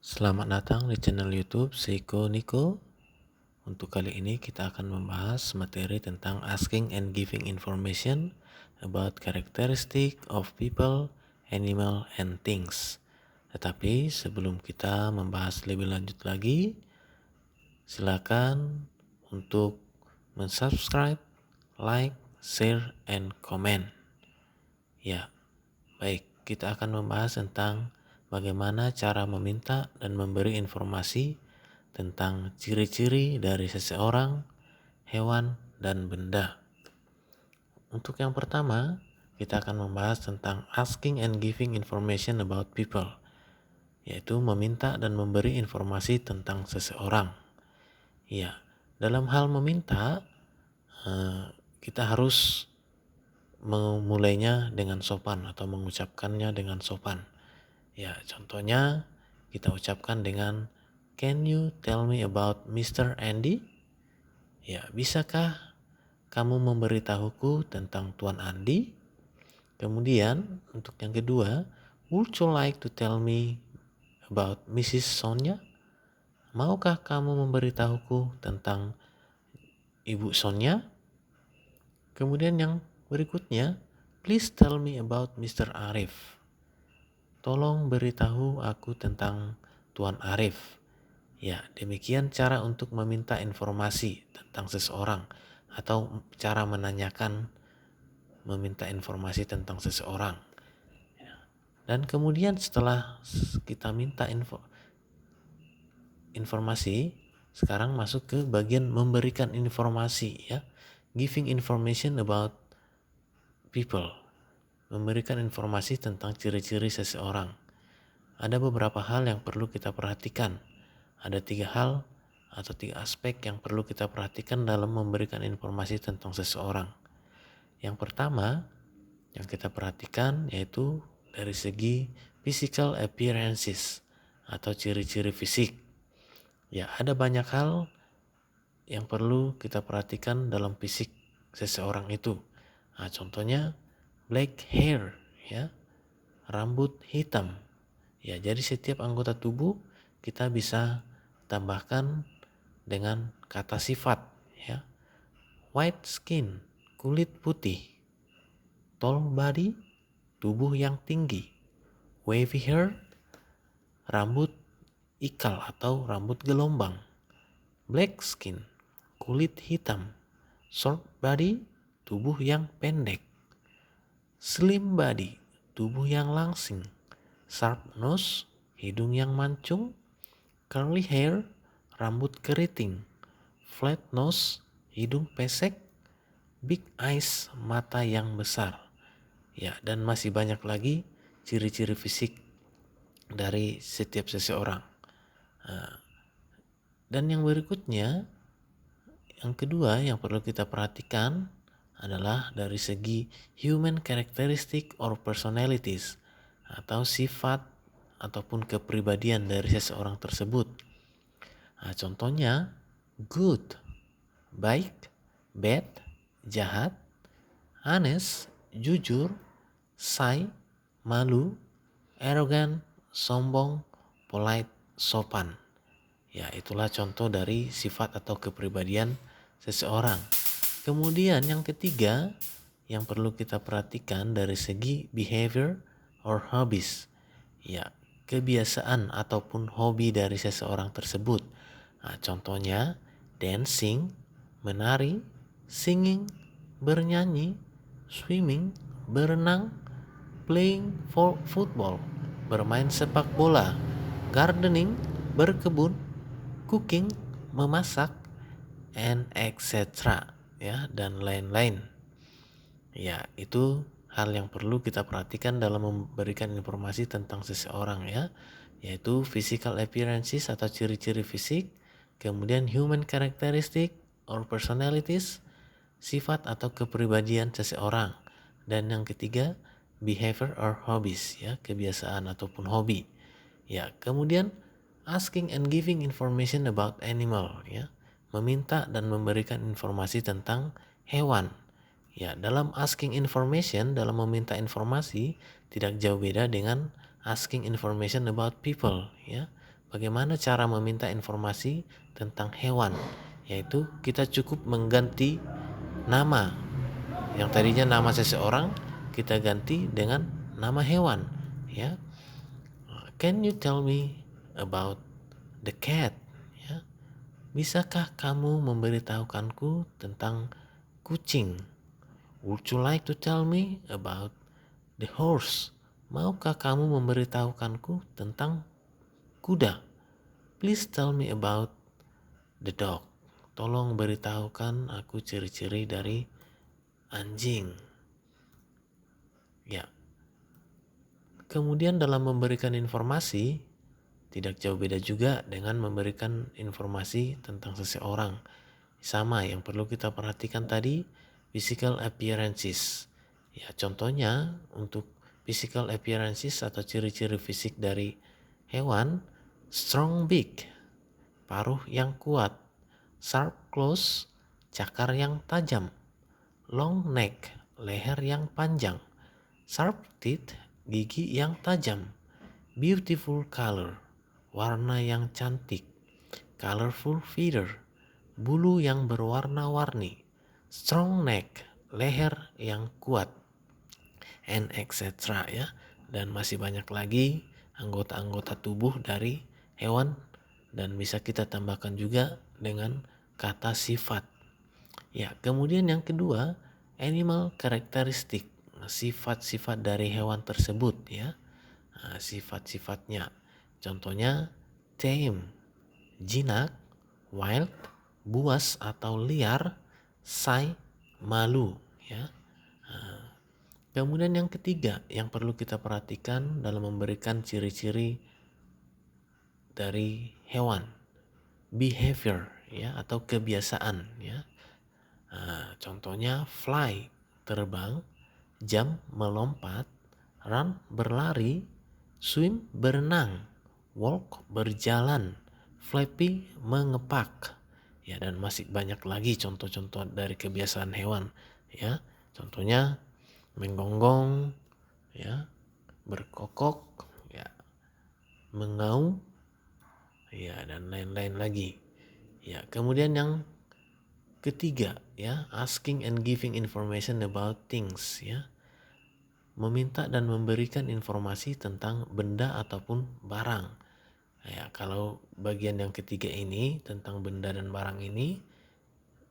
Selamat datang di channel YouTube Seiko Niko. Untuk kali ini kita akan membahas materi tentang asking and giving information about characteristic of people, animal, and things. Tetapi sebelum kita membahas lebih lanjut lagi, silakan untuk mensubscribe, like, share, and comment. Ya, baik, kita akan membahas tentang bagaimana cara meminta dan memberi informasi tentang ciri-ciri dari seseorang, hewan, dan benda. Untuk yang pertama, kita akan membahas tentang asking and giving information about people, yaitu meminta dan memberi informasi tentang seseorang. Ya, dalam hal meminta, kita harus memulainya dengan sopan atau mengucapkannya dengan sopan. Ya, contohnya kita ucapkan dengan "Can you tell me about Mr. Andy?" Ya, bisakah kamu memberitahuku tentang Tuan Andi? Kemudian untuk yang kedua, "Would you like to tell me about Mrs. Sonia?" Maukah kamu memberitahuku tentang Ibu Sonia? Kemudian yang berikutnya, "Please tell me about Mr. Arif." Tolong beritahu aku tentang Tuan Arif. Ya, demikian cara untuk meminta informasi tentang seseorang atau cara menanyakan, meminta informasi tentang seseorang. Dan kemudian setelah kita minta informasi, sekarang masuk ke bagian memberikan informasi, ya. Giving information about people. Memberikan informasi tentang ciri-ciri seseorang. Ada beberapa hal yang perlu kita perhatikan. Ada 3 hal atau 3 aspek yang perlu kita perhatikan dalam memberikan informasi tentang seseorang. Yang pertama yang kita perhatikan yaitu dari segi physical appearances atau ciri-ciri fisik. Ya, ada banyak hal yang perlu kita perhatikan dalam fisik seseorang itu. Nah, contohnya black hair, ya, rambut hitam. Ya, jadi setiap anggota tubuh kita bisa tambahkan dengan kata sifat, ya. White skin, kulit putih. Tall body, tubuh yang tinggi. Wavy hair, rambut ikal atau rambut gelombang. Black skin, kulit hitam. Short body, tubuh yang pendek. Slim body, tubuh yang langsing. Sharp nose, hidung yang mancung. Curly hair, rambut keriting. Flat nose, hidung pesek. Big eyes, mata yang besar. Ya, dan masih banyak lagi ciri-ciri fisik dari setiap seseorang. Dan yang berikutnya, yang kedua yang perlu kita perhatikan adalah dari segi human characteristic or personalities atau sifat ataupun kepribadian dari seseorang tersebut. Nah, contohnya good, baik, bad, jahat, honest, jujur, shy, malu, arrogant, sombong, polite, sopan. Ya, itulah contoh dari sifat atau kepribadian seseorang. Kemudian yang ketiga yang perlu kita perhatikan dari segi behavior or hobbies. Ya, kebiasaan ataupun hobi dari seseorang tersebut. Nah, contohnya dancing, menari, singing, bernyanyi, swimming, berenang, playing for football, bermain sepak bola, gardening, berkebun, cooking, memasak, and etc. Ya, dan lain-lain. Ya, itu hal yang perlu kita perhatikan dalam memberikan informasi tentang seseorang, ya, yaitu physical appearances atau ciri-ciri fisik, kemudian human characteristic or personalities, sifat atau kepribadian seseorang, dan yang ketiga behavior or hobbies, ya, kebiasaan ataupun hobi. Ya, kemudian asking and giving information about animal, ya, meminta dan memberikan informasi tentang hewan. Ya, dalam asking information, dalam meminta informasi tidak jauh beda dengan asking information about people, ya, bagaimana cara meminta informasi tentang hewan, yaitu kita cukup mengganti nama. Yang tadinya nama seseorang kita ganti dengan nama hewan, ya. Can you tell me about the cat? Ya. Bisakah kamu memberitahukanku tentang kucing? Would you like to tell me about the horse? Maukah kamu memberitahukanku tentang kuda? Please tell me about the dog. Tolong beritahukan aku ciri-ciri dari anjing. Ya. Kemudian dalam memberikan informasi, tidak jauh beda juga dengan memberikan informasi tentang seseorang. Sama yang perlu kita perhatikan tadi, physical appearances. Ya, contohnya untuk physical appearances atau ciri-ciri fisik dari hewan, strong beak, paruh yang kuat, sharp claws, cakar yang tajam, long neck, leher yang panjang, sharp teeth, gigi yang tajam, beautiful color, warna yang cantik, colorful feather, bulu yang berwarna-warni, strong neck, leher yang kuat, and etc. ya. Dan masih banyak lagi anggota-anggota tubuh dari hewan dan bisa kita tambahkan juga dengan kata sifat. Ya, kemudian yang kedua, animal characteristic, sifat-sifat dari hewan tersebut ya. Nah, sifat-sifatnya. Contohnya tame, jinak, wild, buas atau liar, shy, malu ya. Kemudian yang ketiga yang perlu kita perhatikan dalam memberikan ciri-ciri dari hewan, behavior ya atau kebiasaan ya. Contohnya fly, terbang, jump, melompat, run, berlari, swim, berenang, walk, berjalan, flappy, mengepak. Ya, dan masih banyak lagi contoh-contoh dari kebiasaan hewan ya. Contohnya menggonggong ya, berkokok ya, mengaum ya, dan lain-lain lagi. Ya, kemudian yang ketiga ya, asking and giving information about things ya. Meminta dan memberikan informasi tentang benda ataupun barang. Ya, kalau bagian yang ketiga ini tentang benda dan barang ini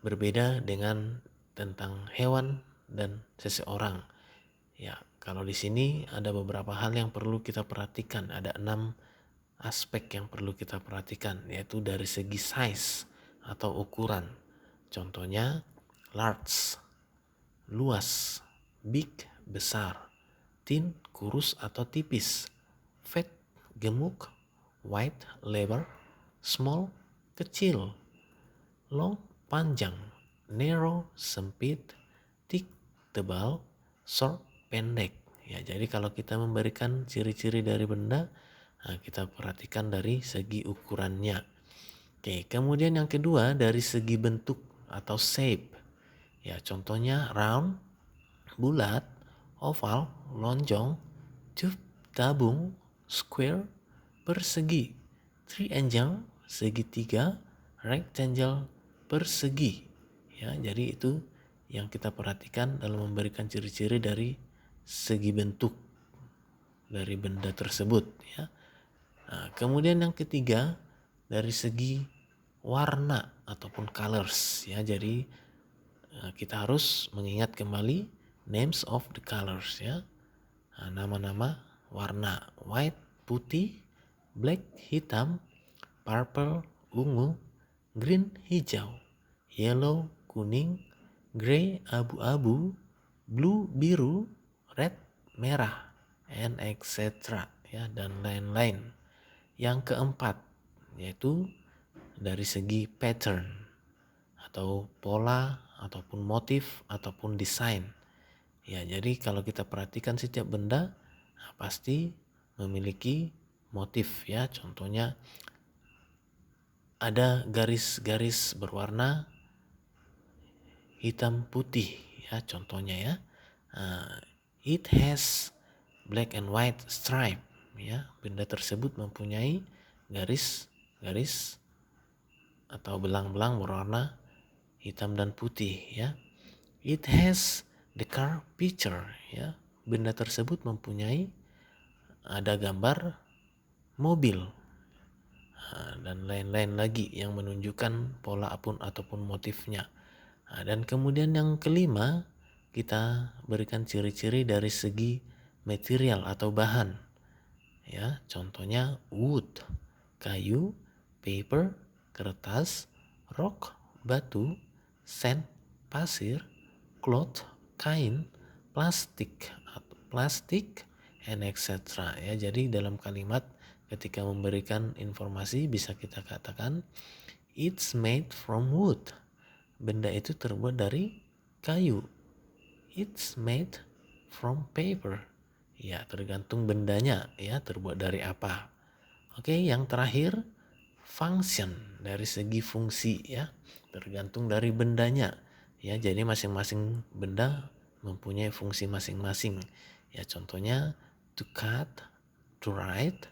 berbeda dengan tentang hewan dan seseorang. Ya, kalau di sini ada beberapa hal yang perlu kita perhatikan. Ada 6 aspek yang perlu kita perhatikan, yaitu dari segi size atau ukuran. Contohnya large, luas, big, besar, thin, kurus atau tipis, fat, gemuk, wide, lebar, small, kecil, long, panjang, narrow, sempit, thick, tebal, short, pendek. Ya, jadi kalau kita memberikan ciri-ciri dari benda, kita perhatikan dari segi ukurannya. Oke, kemudian yang kedua dari segi bentuk atau shape. Ya, contohnya round, bulat, oval, lonjong, tube, tabung, square, persegi, triangle, segitiga, rectangle, persegi. Ya, jadi itu yang kita perhatikan dalam memberikan ciri-ciri dari segi bentuk dari benda tersebut ya. Nah, kemudian yang ketiga dari segi warna ataupun colors ya. Jadi kita harus mengingat kembali names of the colors ya. Nah, nama-nama warna, white putih, black hitam, purple ungu, green hijau, yellow kuning, gray abu-abu, blue biru, red merah, and etc. ya, dan lain-lain. Yang keempat yaitu dari segi pattern atau pola ataupun motif ataupun desain. Ya, jadi kalau kita perhatikan setiap benda pasti memiliki motif ya. Contohnya ada garis-garis berwarna hitam putih ya, contohnya ya. It has black and white stripe ya. Benda tersebut mempunyai garis atau belang-belang berwarna hitam dan putih ya. It has the car picture ya. Benda tersebut mempunyai ada gambar mobil dan lain-lain lagi yang menunjukkan pola ataupun motifnya. Dan kemudian yang kelima, kita berikan ciri-ciri dari segi material atau bahan. Ya, contohnya wood, kayu, paper, kertas, rock, batu, sand, pasir, cloth, kain, plastik, and etc. Ya, jadi dalam kalimat ketika memberikan informasi bisa kita katakan it's made from wood. Benda itu terbuat dari kayu. It's made from paper. Ya, tergantung bendanya ya, terbuat dari apa. Oke, yang terakhir function, dari segi fungsi ya, tergantung dari bendanya. Ya, jadi masing-masing benda mempunyai fungsi masing-masing. Ya, contohnya to cut, to write,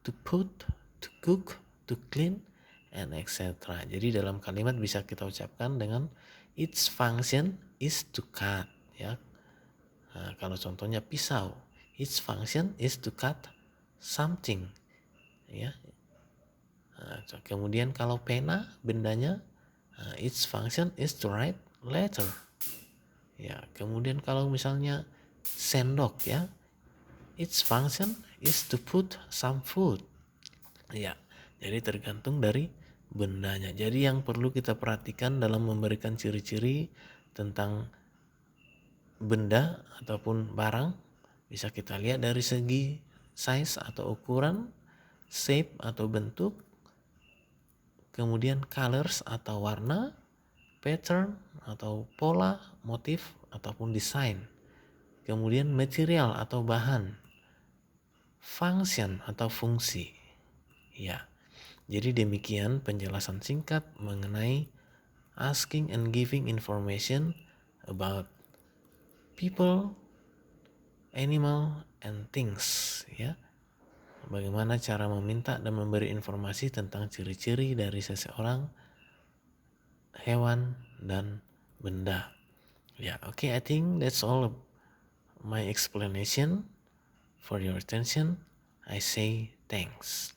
to put, to cook, to clean, and etc. Jadi dalam kalimat bisa kita ucapkan dengan its function is to cut ya. Nah, kalau contohnya pisau, its function is to cut something ya. Nah, kemudian kalau pena bendanya, its function is to write letter ya. Kemudian kalau misalnya sendok ya, its function is to put some food ya. Jadi tergantung dari bendanya. Jadi yang perlu kita perhatikan dalam memberikan ciri-ciri tentang benda ataupun barang bisa kita lihat dari segi size atau ukuran, shape atau bentuk, kemudian colors atau warna, pattern atau pola, motif ataupun desain, kemudian material atau bahan, function atau fungsi. Ya. Jadi demikian penjelasan singkat mengenai asking and giving information about people, animal, and things ya. Bagaimana cara meminta dan memberi informasi tentang ciri-ciri dari seseorang, hewan, dan benda. Ya, okay, I think that's all my explanation. For your attention, I say thanks.